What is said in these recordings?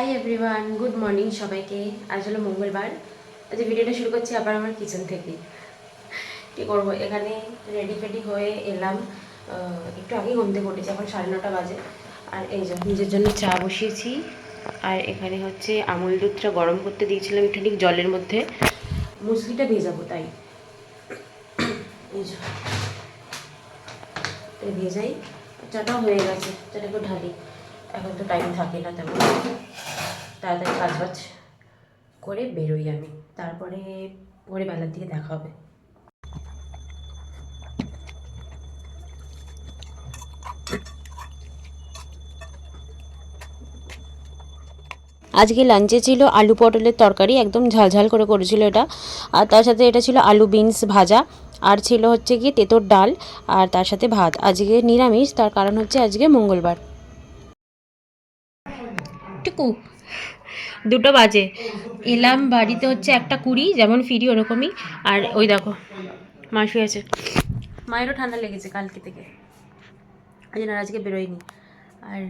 Hi everyone, good morning সবাইকে। আজ হলো মঙ্গলবার। আজ ভিডিওটা শুরু করছি আবার আমার কিচেন থেকে। কী করবো, এখানে রেডি ফেডি হয়ে এলাম। একটু আগেই ঘুম থেকে উঠেছি, এখন 9:30 বাজে। আর এই যে নিজের জন্য চা বসিয়েছি। আর এখানে হচ্ছে আমুল দুধটা গরম করতে দিয়েছিলাম একটু ঠিক জলের মধ্যে, মুসলিটা ভেজাবো তাই। এই যে ভেজাই, চাটাও হয়ে গেছে, চাটা একটু ঢালি। এখন তো টাইম থাকে না তেমন, তাড়াতাড়ি কাজ বাজ করে বেরোই আমি, তারপরে পরে বেলার দিকে দেখা হবে। আজকে লাঞ্চে ছিল আলু পটলের তরকারি, একদম ঝালঝাল করে করেছিল এটা। আর তার সাথে এটা ছিল আলু বিনস ভাজা, আর ছিল হচ্ছে কি তেঁতোর ডাল, আর তার সাথে ভাত। আজকে নিরামিষ, তার কারণ হচ্ছে আজকে মঙ্গলবার। টুকু 2টো বাজে, এলাম বাড়িতে হচ্ছে 1:20, যেমন ফিরি ওরকমই। আর ওই দেখো মা শুয়ে আছে। মায়েরও ঠান্ডা লেগেছে কালকে থেকে, ওই জন্য আজকে বেরোয়নি। আর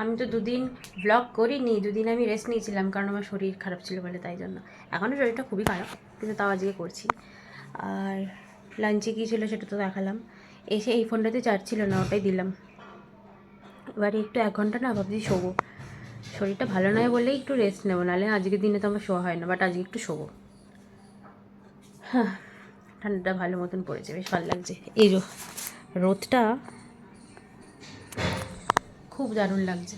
আমি তো 2 দিন ব্লগ করিনি, 2 দিন আমি রেস্ট নিয়েছিলাম, কারণ আমার শরীর খারাপ ছিল বলে, তাই জন্য। এখনও শরীরটা খুবই খারাপ, কিন্তু তাও আজকে করছি। আর লাঞ্চে কী ছিল সেটা তো দেখালাম। এসে এই ফোনটাতে চার্জ ছিল না, ওটাই দিলাম। এবারে একটু 1 ঘন্টা না ভাবছি শোবো, শরীরটা ভালো নয় বলেই একটু রেস্ট নেবো, নাহলে আজকের দিনে তো আমার শোয়া হয় না, বাট আজকে একটু শোবো। হ্যাঁ, ঠান্ডাটা ভালো মতন পড়েছে, বেশ ভালো লাগছে। এই রোদটা খুব দারুণ লাগছে।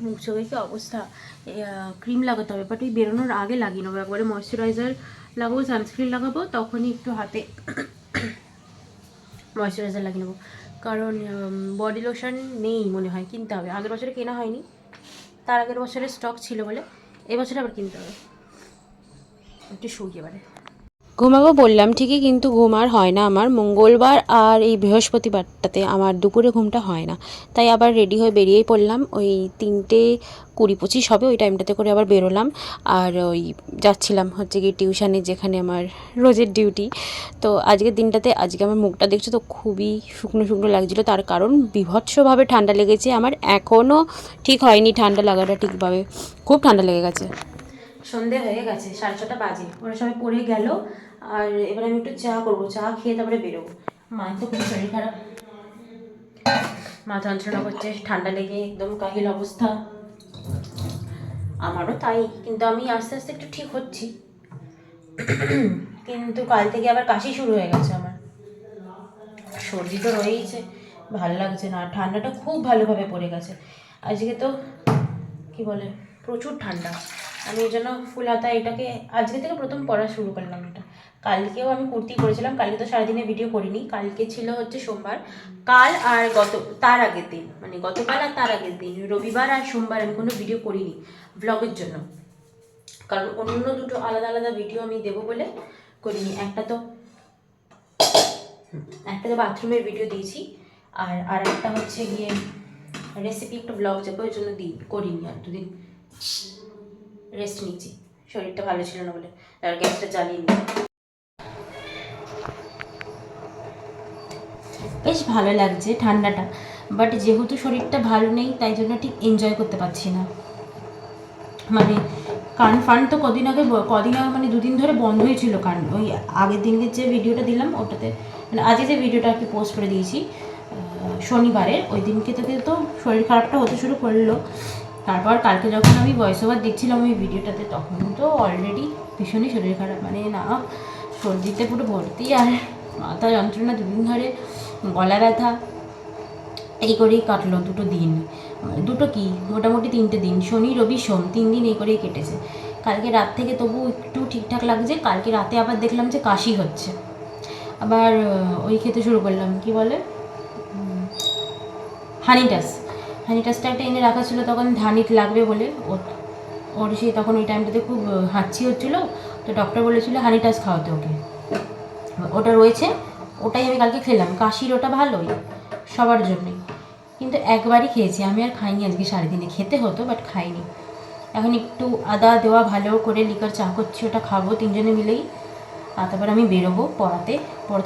মুখ চোখে কি অবস্থা। ক্রিম লাগাতে হবে, বাট ওই বেরোনোর আগে লাগিয়ে নেবো একবারে। ময়শ্চারাইজার লাগাবো, সানস্ক্রিন লাগাবো, তখনই একটু হাতে ময়শ্চারাইজার লাগিয়ে নেবো। কারণ বডি লোশন নেই মনে হয়, কিনতে হবে। আগের বছরে কেনা হয়নি, তার আগের বছরের স্টক ছিল বলে এবছরে আবার কিনতে হবে। একটু শুই এবারে। ঘুমাবো বললাম ঠিকই, কিন্তু ঘুম আর হয় না আমার। মঙ্গলবার আর এই বৃহস্পতিবারটাতে আমার দুপুরে ঘুমটা হয় না, তাই আবার রেডি হয়ে বেরিয়েই পড়লাম। ওই 3:20-25 হবে, ওই টাইমটাতে করে আবার বেরোলাম। আর ওই যাচ্ছিলাম হচ্ছে কি টিউশানে, যেখানে আমার রোজের ডিউটি। তো আজকের দিনটাতে, আজকে আমার মুখটা দেখছো তো খুবই শুকনো শুকনো লাগছিলো, তার কারণ বীভৎসভাবে ঠান্ডা লেগেছে আমার। এখনও ঠিক হয়নি ঠান্ডা লাগাটা ঠিকভাবে, খুব ঠান্ডা লেগে গেছে। সন্ধে হয়ে গেছে, 6:30 বাজে, ওরা সবাই পড়ে গেল। আর এবার আমি একটু চা করবো, চা খেয়ে তারপরে বেরোবো। মায়ের তো খুব শরীর খারাপ, মাথা যন্ত্রণা করছে, ঠান্ডা লেগে একদম কাহিল অবস্থা। আমারও তাই, কিন্তু আমি আস্তে আস্তে একটু ঠিক হচ্ছি। কিন্তু কাল থেকে আবার কাশি শুরু হয়ে গেছে আমার, সর্দি তো রয়েইছে, ভালো লাগছে না। ঠান্ডাটা খুব ভালোভাবে পড়ে গেছে আজকে, তো কি বলে প্রচুর ঠান্ডা। আমি এই জন্য ফুল হাতা এটাকে আজকে থেকে প্রথম পরা শুরু করলাম এটা। কালকেও আমি কুর্তি পরেছিলাম, কালকে তো সারাদিনে ভিডিও করিনি, কালকে ছিল হচ্ছে সোমবার। কাল আর তার আগের দিন, মানে গতকাল আর তার আগের দিন রবিবার আর সোমবার আমি কোনো ভিডিও করিনি ব্লগের জন্য, কারণ অন্য দুটো আলাদা আলাদা ভিডিও আমি দেবো বলে করিনি। একটা তো বাথরুমের ভিডিও দিয়েছি, আর একটা হচ্ছে গিয়ে রেসিপি একটা ব্লগ যাবো, ওই জন্য করিনি। আর 2 দিন রেস্ট নিচ্ছি, শরীরটা ভালো ছিল না বলে, আর গ্যাসটা জ্বালিয়ে নি। বেশ ভালো লাগছে ঠান্ডাটা, বাট যেহেতু শরীরটা ভালো নেই, তাই জন্য ঠিক এনজয় করতে পারছি না। মানে কান ফান তো কদিন আগে মানে 2 দিন ধরে বন্ধ হয়েছিল কান। ওই আগের দিনকে যে ভিডিওটা দিলাম ওটাতে, মানে আজকে যে ভিডিওটা আর কি পোস্ট করে দিয়েছি শনিবারের, ওই দিনকে থেকে তো শরীর খারাপটা হতে শুরু করলো। তারপর কালকে যখন আমি ভয়েস ওভার দেখছিলাম ওই ভিডিওটাতে, তখন তো অলরেডি ভীষণই শরীর খারাপ, মানে না সর্দিতে পুরো ভর্তি, আর মাথা যন্ত্রণা 2 দিন ধরে, গলা ব্যথা, এই করেই কাটলো 2টো দিন। 2টো কি মোটামুটি 3টে দিন, শনি রবি সোম 3 দিন এই করেই কেটেছে। কালকে রাত থেকে তবু একটু ঠিকঠাক লাগছে, কালকে রাতে আবার দেখলাম যে কাশি হচ্ছে। আবার ওই খেতে শুরু করলাম, কি বলে হানিটাসটা একটা এনে রাখা ছিল, তখন ধানিট লাগবে বলে ওর সেই তখন ওই টাইমটাতে খুব হাঁচি হচ্ছিলো, তো ডক্টর বলেছিল হানিটাস খাওয়াতে ওকে। ওটা রয়েছে, ওটাই আমি কালকে খেলাম। কাশির ওটা ভালোই সবার জন্যই, কিন্তু একবারই খেয়েছি আমি, আর খাইনি আজকে সারাদিনে। খেতে হতো বাট খাইনি। এখন একটু আদা দেওয়া ভালো করে লিকার চা করছি, ওটা খাবো 3জনে মিলেই। আর তারপর আমি বেরোবো পড়াতে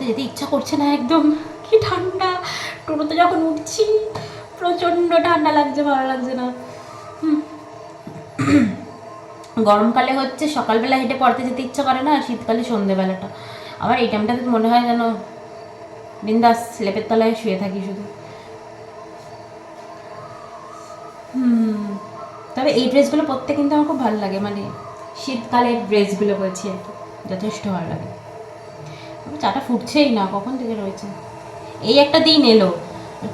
যেতে ইচ্ছা করছে না একদম, কি ঠান্ডা। টোটোতে যখন উঠছি প্রচণ্ড ঠান্ডা লাগছে, ভালো লাগছে না। গরমকালে হচ্ছে সকালবেলা হেঁটে পড়তে যেতে ইচ্ছা করে না, আর শীতকালে সন্ধেবেলাটা। আবার এই টাইমটাতে মনে হয় যেন বিন্দাস লেপের তলায় শুয়ে থাকি শুধু। তবে এই ড্রেসগুলো পরতে কিন্তু আমার খুব ভালো লাগে, মানে শীতকালের ড্রেসগুলো বলছি আর কি, যথেষ্ট ভালো লাগে। চাটা ফুটছেই না, কখন থেকে রয়েছে। এই একটা দিন এলো,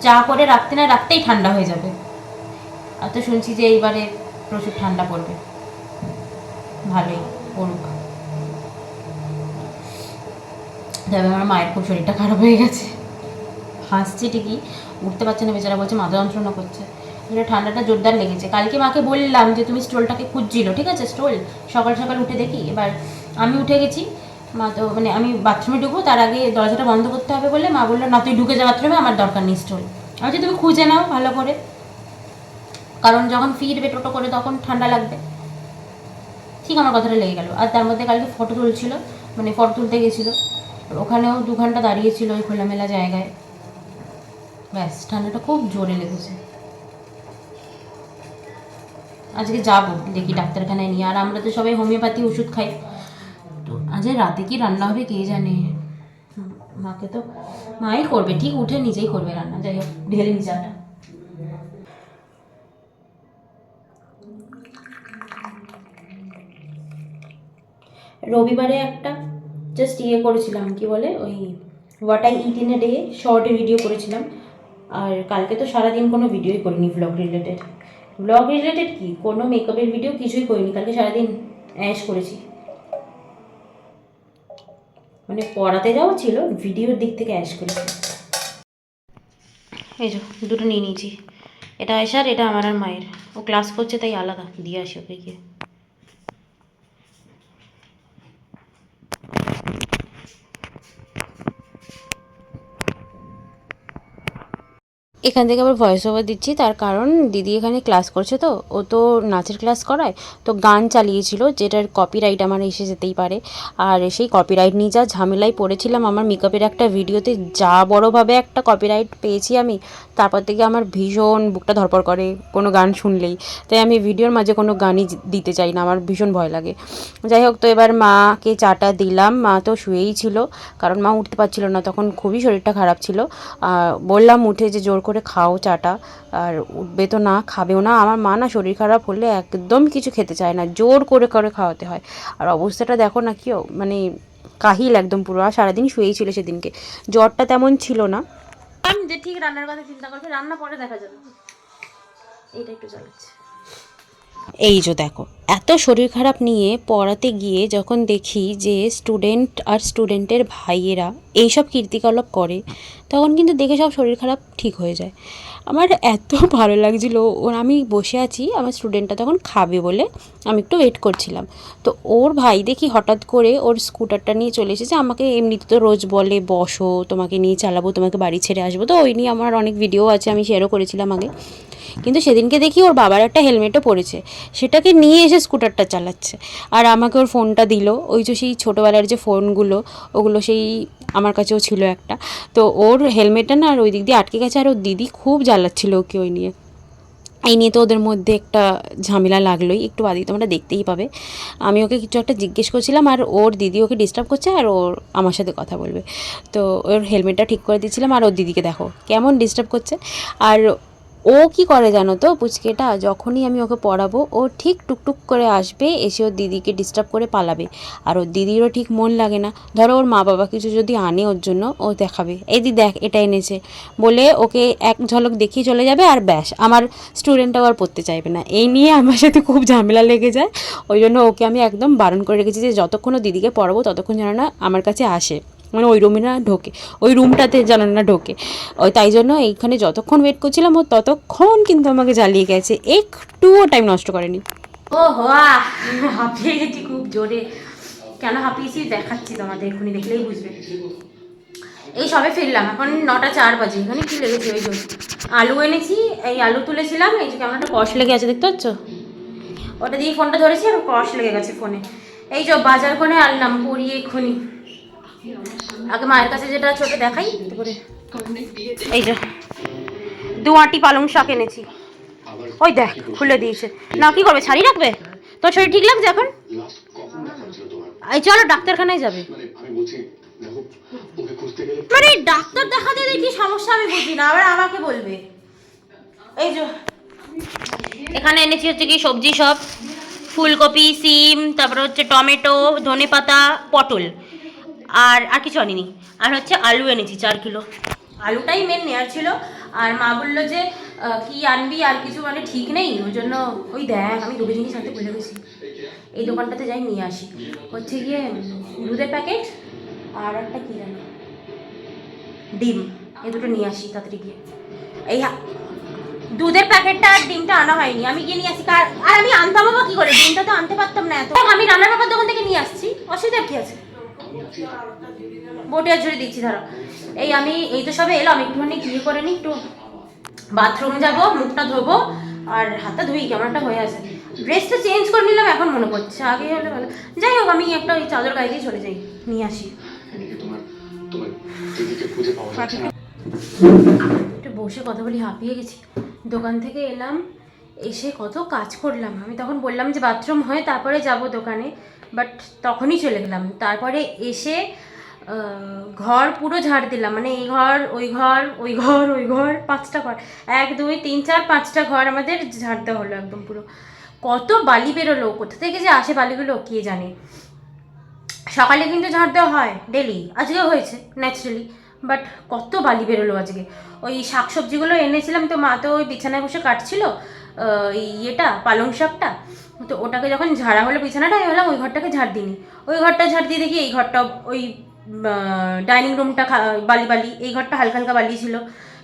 চা করে রাখতে না রাখতেই ঠান্ডা হয়ে যাবে। আর তো শুনছি যে এইবারে প্রচুর ঠান্ডা পড়বে, ভালোই পড়ুক। তবে আমার মায়ের খুব শরীরটা খারাপ হয়ে গেছে, হাসছে ঠিকই, উঠতে পারছে না বেচারা, বলছে মাথা যন্ত্রণা করছে। এটা ঠান্ডাটা জোরদার লেগেছে। কালকে মাকে বললাম যে তুমি স্টোলটাকে খুঁজছিল, ঠিক আছে স্টোল, সকাল সকাল উঠে দেখি। এবার আমি উঠে গেছি, মা তো মানে আমি বাথরুমে ঢুকবো তার আগে দরজাটা বন্ধ করতে হবে বলে মা বললো না তুই ঢুকে যা বাথরুমে, আমার দরকার নেই স্টোল। আমি বলছি তুমি খুঁজে নাও ভালো করে, কারণ যখন ফিরবে টোটো করে তখন ঠান্ডা লাগবে। ঠিক আমার কথাটা লেগে গেল। আর তার মধ্যে কালকে ফটো তুলছিল, মানে ফটো তুলতে গেছিলো, ওখানেও 2 ঘন্টা দাঁড়িয়েছিল ওই খোলামেলা জায়গায়। ব্যাস ঠান্ডাটা খুব জোরে লেগেছে। আজকে যাবো দেখি ডাক্তারখানায় নিয়ে। আর আমরা তো সবাই হোমিওপ্যাথি ওষুধ খাই, তো আজ রাতে কি রান্না হবে কে জানে। মাকে তো মাই করবে, ঠিক উঠে নিজেই করবে রান্না। যাই হোক ঢেলে নি চাটা। রবিবারে একটা জাস্ট করেছিলাম, কি বলে ওই what I it in a day short video করেছিলাম। আর কালকে তো সারাদিন কোনো ভিডিওই করিনি ব্লগ রিলেটেড কি কোনো মেকআপের ভিডিও কিছুই করিনি। কালকে সারাদিন অ্যাশ করেছি, মানে পড়াতে যাওয়া ছিল, ভিডিওর দিক থেকে অ্যাশ করেছি। এই যে দুটো নিয়ে নিয়েছি, এটা আয়সার, এটা আমার আর মায়ের। ও ক্লাস করছে তাই আলাদা দিয়ে আসি ওকে গিয়ে। এখান থেকে আবার ভয়েস ওভার দিচ্ছি, তার কারণ দিদি এখানে ক্লাস করছে, তো ও তো নাচের ক্লাস করায়, তো গান চালিয়েছিল যেটার কপিরাইট আমার এসে যেতেই পারে। আর সেই কপিরাইট নিয়ে যা ঝামেলায় পড়েছিলাম আমার মেকআপের একটা ভিডিওতে, যা বড়োভাবে একটা কপিরাইট পেয়েছি আমি, তারপর থেকে আমার ভীষণ বুকটা ধরপড় করে কোনো গান শুনলেই। তাই আমি ভিডিওর মাঝে কোনো গানই দিতে চাই না, আমার ভীষণ ভয় লাগে। যাই হোক, তো এবার মাকে চাটা দিলাম, মা তো শুয়েই ছিল, কারণ মা উঠতে পারছিল না, তখন খুবই শরীরটা খারাপ ছিল। বললাম উঠে যে জোর করে খাও চাটা, আর উঠবে তো না, খাবেও না। আমার মা না শরীর খারাপ হলে একদম কিছু খেতে চায় না, জোর করে করে খাওয়াতে হয়। আর অবস্থাটা দেখো না কি, মানে কাহিল একদম পুরো। আর সারাদিন শুয়েই ছিল সেদিনকে, জ্বরটা তেমন ছিল না। আমি যে ঠিক রান্নার কথা চিন্তা করবে, রান্না পরে দেখা যাবে। এইটা একটু চালাচ্ছে। এই যে দেখো, এত শরীর খারাপ নিয়ে পড়াতে গিয়ে যখন দেখি যে স্টুডেন্ট আর স্টুডেন্টের ভাইয়েরা এইসব কীর্তিকলাপ করে, তখন কিন্তু দেখে সব শরীর খারাপ ঠিক হয়ে যায়। আমার এত ভালো লাগছিলো। আমি বসে আছি, আমার স্টুডেন্টটা তখন খাবে বলে আমি একটু ওয়েট করছিলাম, তো ওর ভাই দেখি হঠাৎ করে ওর স্কুটারটা নিয়ে চলে এসেছে। আমাকে এমনিতে তো রোজ বলে বসো, তোমাকে নিয়ে চালাবো, তোমাকে বাড়ি ছেড়ে আসবো, তো ওই নিয়ে আমার অনেক ভিডিও আছে, আমি শেয়ারও করেছিলাম আগে। কিন্তু সেদিনকে দেখি ওর বাবার একটা হেলমেটও পরেছে, সেটাকে নিয়ে এসে স্কুটারটা চালাচ্ছে। আর আমাকে ওর ফোনটা দিল, ওই যে সেই ছোটোবেলার যে ফোনগুলো, ওগুলো সেই আমার কাছেও ছিল একটা। তো ওর হেলমেটটা না আর ওই দিক দিয়ে আটকে গেছে, আর ওর দিদি খুব জ্বালাচ্ছিল ওকে ওই নিয়ে। এই নিয়ে তো ওদের মধ্যে একটা ঝামেলা লাগলোই, একটু বাদে তোমরা দেখতেই পাবে। আমি ওকে কিছু একটা জিজ্ঞেস করছিলাম, আর ওর দিদি ওকে ডিস্টার্ব করছে, আর ওর আমার সাথে কথা বলবে। তো ওর হেলমেটটা ঠিক করে দিচ্ছিলাম, আর ওর দিদিকে দেখো কেমন ডিস্টার্ব করছে। আর ও কি করে জানো তো পুচকেটা, যখনই আমি ওকে পড়াবো ও ঠিক টুকটুক করে আসবে, এসে ওর দিদিকে ডিস্টার্ব করে পালাবে। আর ওর দিদিরও ঠিক মন লাগে না, ধরো ওর মা বাবা কিছু যদি আনে ওর জন্য, ও দেখাবে এই দি দেখ এটা এনেছে বলে, ওকে এক ঝলক দেখিয়ে চলে যাবে, আর ব্যাস আমার স্টুডেন্টটাও আর পড়তে চাইবে না। এই নিয়ে আমার সাথে খুব ঝামেলা লেগে যায়। ওই জন্য ওকে আমি একদম বারণ করে রেখেছি যে যতক্ষণ ও দিদিকে পড়াবো ততক্ষণ যেন না আমার কাছে আসে, মানে ওই রুমে না ঢোকে, ওই রুমটাতে যেন না ঢোকে। ওই তাই জন্য এইখানে যতক্ষণ ওয়েট করছিলাম ও ততক্ষণ কিন্তু আমাকে জ্বালিয়ে গেছে, একটুও টাইম নষ্ট করেনি। ও হওয়া হাঁপিয়ে গেছি খুব জোরে। কেন হাঁপিয়েছি দেখাচ্ছি তোমাদের, এক্ষুনি দেখলেই বুঝবে। এই সবে ফিরলাম, এখন 9টা 4 বাজে। এখানে কি লেগেছে, ওই জন্য আলু এনেছি, এই আলু তুলেছিলাম, এই যে কেমন একটা কষ লেগে আছে দেখতে পাচ্ছ, ওটা দিয়ে ফোনটা ধরেছি আর কষ লেগে গেছে ফোনে। এই যে বাজার করে আনলাম পরিয়ে এক্ষুনি। আগে মায়ের কাছে যেটা ছোটো দেখাই, তারপরে এই যে 2 আঁটি পালং শাক এনেছি, ওই দেখ খুলে দিয়েছে। না কি করবে, ছাড়িয়ে রাখবে? তোর শরীর ঠিক লাগছে এখন? এই চলো ডাক্তারখানায় যাবে। মানে ডাক্তার দেখাতে কি সমস্যা আমি বুঝি না, আবার আমাকে বলবে। এই যে এখানে এনেছি হচ্ছে কি সবজি, সব ফুলকপি, সিম, তারপরে হচ্ছে টমেটো, ধনেপাতা, পটল, আর আর কিছু আনিনি। আর হচ্ছে আলু এনেছি 4 কিলো। আলুটাই মেন নেওয়ার ছিল। আর মা বললো যে কি আনবি আর কিছু মানে ঠিক নেই, ওই জন্য ওই দেখ আমি দুটো জিনিস আনতে ভুলে গেছি। এই দোকানটাতে যাই নিয়ে আসি, হচ্ছে গিয়ে দুধের প্যাকেট আর একটা কী জানো ডিম, এই দুটো নিয়ে আসি তাড়াতাড়ি গিয়ে। এই দুধের প্যাকেটটা আর ডিমটা আনা হয়নি, আমি গিয়ে নিয়ে আসি। আর আমি আনতাম বাবা কি করে, ডিমটা তো আনতে পারতাম না এত। আমি রান্নার বাবার দোকান থেকে নিয়ে আসছি, অসুবিধা কি আছে? বটিয়া ঝুড়ি দিচ্ছি ধরো। এই তো সবে এলাম, একটুখানি গিয়ে করে নি, একটু বাথরুম যাব, মুখটা ধোবো আর হাতটা ধুই, কেমন একটা হয়ে আছে। ড্রেসটা চেঞ্জ করে নিলাম এখন মনে পড়ছে, আগে হলে ভালো। যাই হোক আমি একটা ওই চাদর গায়ে দিয়ে চলে যাই, নিয়ে আসি। একটু বসে কথা বলি, হাঁপিয়ে গেছি। দোকান থেকে এলাম, এসে কত কাজ করলাম। আমি তখন বললাম যে বাথরুম হয়ে তারপরে যাব দোকানে, বাট তখনই চলে গেলাম। তারপরে এসে ঘর পুরো ঝাড় দিলাম, মানে এই ঘর ওই ঘর ওই ঘর ওই ঘর, 5টা ঘর, 1 2 3 4 5টা ঘর আমাদের ঝাড়তে হলো একদম পুরো। কত বালি বেরোলো, কোথা থেকে যে আসে বালিগুলো কে জানে। সকালে কিন্তু ঝাড় দেওয়া হয় ডেলি, আজকেও হয়েছে ন্যাচারালি, বাট কত বালি বেরোলো আজকে। ওই শাকসবজিগুলো এনেছিলাম তো মা তো ওই বিছানায় বসে কাটছিল ইয়েটা পালং শাকটা, তো ওটাকে যখন ঝাড়া হলো বিছানাটা, আমি ভাবলাম ওই ঘরটাকে ঝাড় দিইনি। ওই ঘরটা ঝাড় দিয়ে দেখি এই ঘরটা, ওই ডাইনিং রুমটা বালি বালি, এই ঘরটা হালকা হালকা বালি ছিল,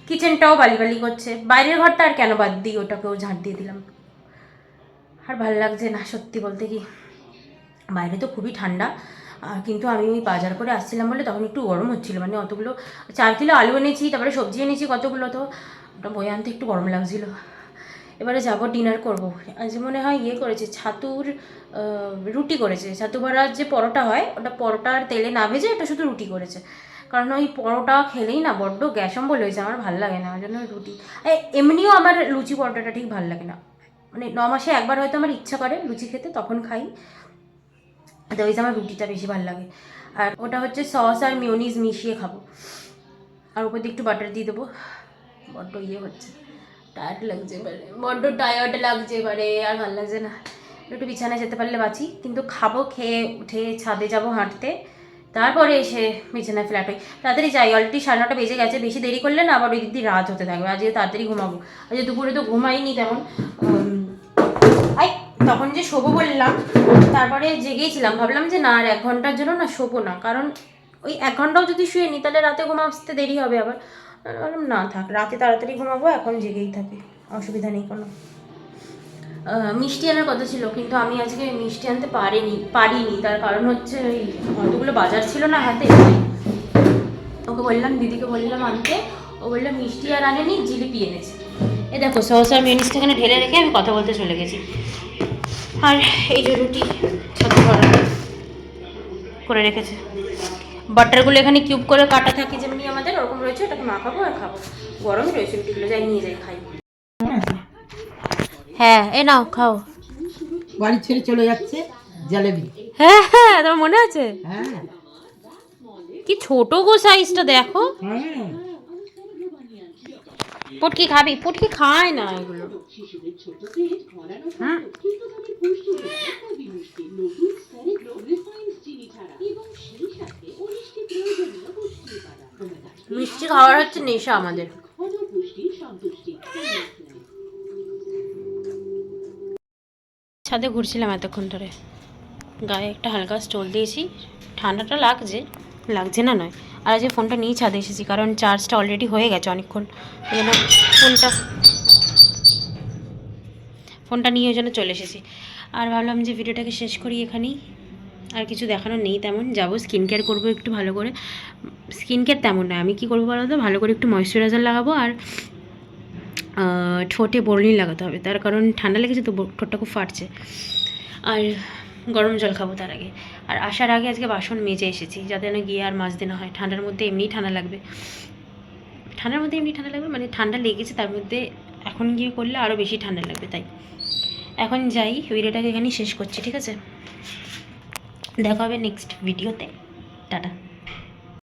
কিচেনটাও বালি বালি করছে, বাইরের ঘরটা আর কেন বাদ দিই, ওটাকেও ঝাড় দিয়ে দিলাম। আর ভালো লাগছে না সত্যি বলতে কি, বাইরে তো খুবই ঠান্ডা। কিন্তু আমি ওই বাজার করে আসছিলাম বলে তখন একটু গরম হচ্ছিলো, মানে অতগুলো 4 কিলো আলু এনেছি, তারপরে সবজি এনেছি কতগুলো, তো ওটা বয়ে আনতে একটু গরম লাগছিলো। এবারে যাবো ডিনার করবো। আজ মনে হয় ইয়ে করেছে, ছাতুর রুটি করেছে, ছাতু ভরার যে পরোটা হয় ওটা পরোটার তেলে না ভেজে ওটা শুধু রুটি করেছে। কারণ ওই পরোটা খেলেই না বড্ড গ্যাস অম্বল হয়েছে, আমার ভালো লাগে না, ওই জন্য রুটি। এমনিও আমার লুচি পরোটাটা ঠিক ভালো লাগে না, মানে 9 মাসে একবার হয়তো আমার ইচ্ছা করে লুচি খেতে, তখন খাই। তো ওই যে আমার রুটিটা বেশি ভালো লাগে। আর ওটা হচ্ছে সস আর মিওনিজ মিশিয়ে খাবো, আর উপর দিয়ে একটু বাটার দিয়ে দেবো। বড্ড ইয়ে হচ্ছে, টায়ার্ড লাগছে এবারে, বড্ড টায়ার্ড লাগছে এবারে, আর ভালো লাগছে না। একটু বিছানায় যেতে পারলে বাঁচি, কিন্তু খাবো, খেয়ে উঠে ছাদে যাব হাঁটতে, তারপরে এসে বিছানায় ফ্ল্যাট হই। তাড়াতাড়ি যাই, অলরেডি 9:30 বেজে গেছে, বেশি দেরি করলে না আবার ওই দিক দিয়ে রাত হতে থাকবে। আজকে তাড়াতাড়ি ঘুমাবো, আজকে দুপুরে তো ঘুমাইনি তেমন। তখন যে শোবো বললাম, তারপরে জেগেছিলাম, ভাবলাম যে না আর 1 ঘন্টার জন্য না শোবো না, কারণ ওই 1 ঘন্টাও যদি শুয়ে নিই তাহলে রাতে ঘুম আসতে দেরি হবে আবার। বললাম না থাক, রাতে তাড়াতাড়ি ঘুমাবো, এখন জেগেই থাকি, অসুবিধা নেই কোনো। মিষ্টি আনার কথা ছিল, কিন্তু আমি আজকে মিষ্টি আনতে পারিনি, তার কারণ হচ্ছে ওই অতগুলো বাজার ছিল না হাতে। ওকে বললাম, দিদিকে বললাম আনতে, ও বললাম মিষ্টি আর আনেনি, জিলিপি এনেছে। এ দেখো সস আর মিউনিসটা এখানে ঢেলে রেখে আমি কথা বলতে চলে গেছি। আর এই যে রুটি ছাতু ভরা করে রেখেছে, বাটারগুলো এখানে কিউব করে কাটা থাকে যেমনি আমাদের, ওরকম রয়েছে, ওটাকে মাখাবো আর খাবো। গরমই রয়েছে রুটিগুলো, যাই নিয়ে যাই খাই। হ্যাঁ এ নাও খাও। বাড়ি ছেড়ে চলে যাচ্ছে জলেবি। হ্যাঁ হ্যাঁ তোমার মনে আছে? হ্যাঁ কি ছোট গো সাইজটা দেখো। হ্যাঁ পুটকি খাবি? পুটকি খায় না এগুলো। মিষ্টি খাওয়ার হচ্ছে নেশা আমাদের। ছাদে ঘুরছিলাম এতক্ষণ ধরে, গায়ে একটা হালকা স্টোল দিয়েছি, ঠান্ডাটা লাগছে না নয়। আর আজকে ফোনটা নিয়ে ছাদে এসেছি, কারণ চার্জটা অলরেডি হয়ে গেছে অনেকক্ষণ, ওই জন্য ফোনটা নিয়ে ওই জন্য চলে এসেছি। আর ভাবলাম যে ভিডিওটাকে শেষ করি এখানেই, আর কিছু দেখানোর নেই তেমন। যাবো স্কিন কেয়ার করবো একটু ভালো করে, স্কিন কেয়ার তেমন নয়, আমি কী করবো বলো তো, ভালো করে একটু ময়েশ্চারাইজার লাগাবো, আর ঠোঁটে বোরলিন লাগাতে হবে, তার কারণ ঠান্ডা লেগেছে তো, ঠোঁটটা খুব ফাটছে। আর গরম জল খাবো তার আগে। আর আসার আগে আজকে বাসন মেজে এসেছি, যাতে না গিয়ে আর মাজতে না হয়। ঠান্ডার মধ্যে এমনিই ঠান্ডা লাগবে, মানে ঠান্ডা লেগেছে, তার মধ্যে এখন গিয়ে করলে আরও বেশি ঠান্ডা লাগবে, তাই এখন যাই, ভিডিওটাকে এখানেই শেষ করছি, ঠিক আছে? দেখা হবে নেক্সট ভিডিওতে, টাটা।